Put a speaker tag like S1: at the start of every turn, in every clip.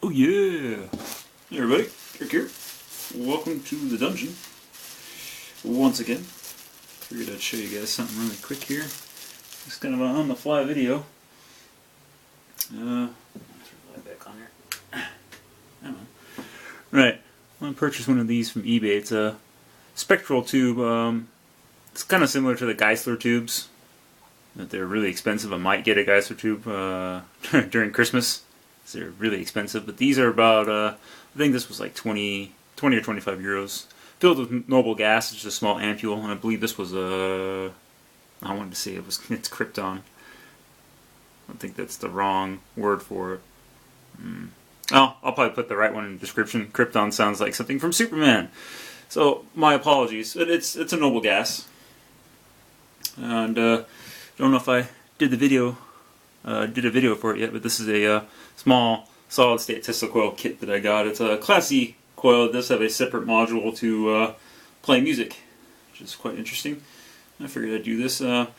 S1: Oh yeah! Hey everybody, Kirk here. Welcome to the dungeon. Once again, figured I'd show you guys something really quick here. It's kind of an on-the-fly video. Throw that back on here. Right, I'm going to purchase one of these from eBay. It's a spectral tube. It's kind of similar to the Geissler tubes. That they're really expensive. I might get a Geissler tube during Christmas. They're really expensive, but these are about, I think this was like 20 or 25 euros. Filled with noble gas, it's just a small ampule, and I believe this was I wanted to say it's Krypton. I don't think that's the wrong word for it. Oh, I'll probably put the right one in the description. Krypton sounds like something from Superman. So, my apologies, but it's a noble gas. And, don't know if I did a video for it yet, but this is a small solid-state Tesla coil kit that I got. It's a Class E coil. It does have a separate module to play music, which is quite interesting. I figured I'd do this. Don't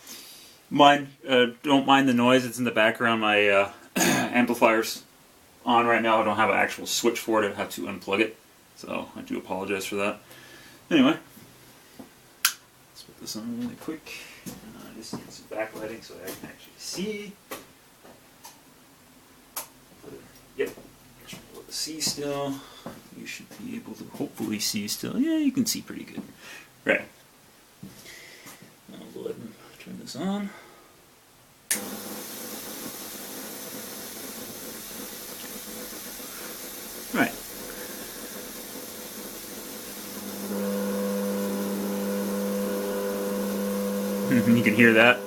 S1: mind the noise. It's in the background. My amplifier's on right now. I don't have an actual switch for it. I have to unplug it, so I do apologize for that. Anyway, let's put this on really quick. Just need some backlighting so I can actually see. Yep. Able to see still. You should be able to hopefully see still. Yeah, you can see pretty good. Right. I'll go ahead and turn this on. Right. You can hear that.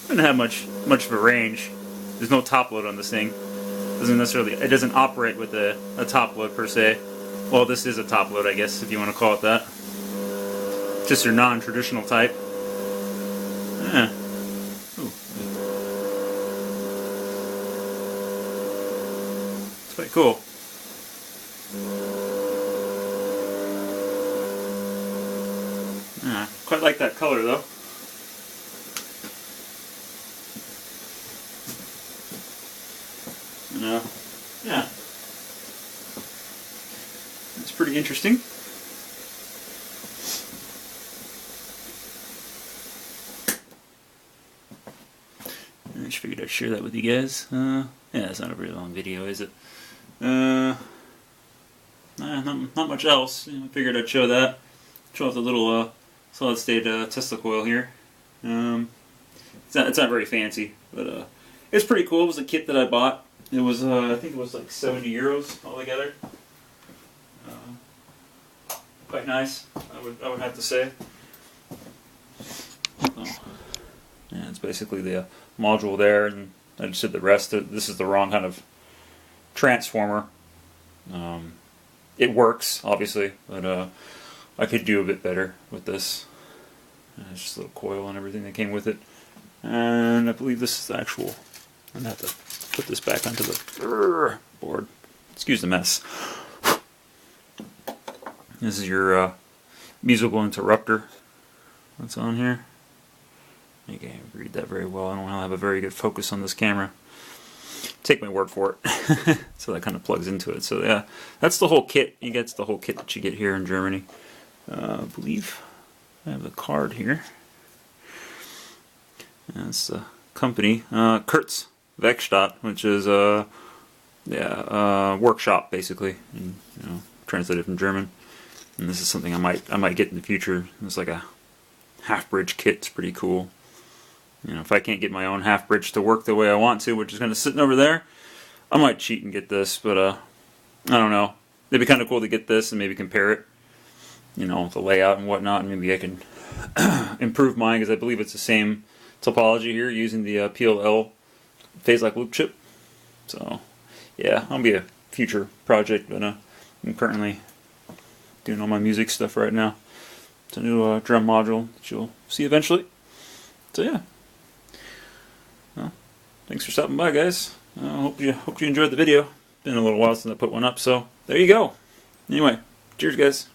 S1: Doesn't have much of a range. There's no top load on this thing. It doesn't operate with a top load per se. Well, this is a top load, I guess, if you want to call it that. Just your non-traditional type. Yeah. Ooh. It's quite cool. Quite like that color though. And, yeah. It's pretty interesting. I just figured I'd share that with you guys. Yeah, it's not a very long video, is it? Not much else. I figured I'd show that. Show off the little solid-state Tesla coil here. It's not very fancy, but it's pretty cool. It was a kit that I bought. It was I think it was like 70 euros altogether. Quite nice, I would have to say. Yeah, it's basically the module there, and I just did the rest. This is the wrong kind of transformer. It works, obviously, but I could do a bit better with this. It's just a little coil and everything that came with it. And I believe this is the actual... I'm going to have to put this back onto the board. Excuse the mess. This is your musical interrupter that's on here. You can't read that very well. I don't have a very good focus on this camera. Take my word for it. So that kind of plugs into it. So yeah, that's the whole kit. You get the whole kit that you get here in Germany. I believe I have the card here. That's the company, Kurt's Werkstatt, which is workshop basically, and, translated from German. And this is something I might get in the future. It's like a half bridge kit. It's pretty cool. If I can't get my own half bridge to work the way I want to, which is kind of sitting over there, I might cheat and get this. But I don't know. It'd be kind of cool to get this and maybe compare it, the layout and whatnot, and maybe I can improve mine, because I believe it's the same topology here using the PLL phase-lock loop chip. So yeah, that'll be a future project, but I'm currently doing all my music stuff right now. It's a new drum module that you'll see eventually. So yeah. Well, thanks for stopping by, guys. I hope you enjoyed the video. been a little while since I put one up, so there you go. Anyway, cheers guys.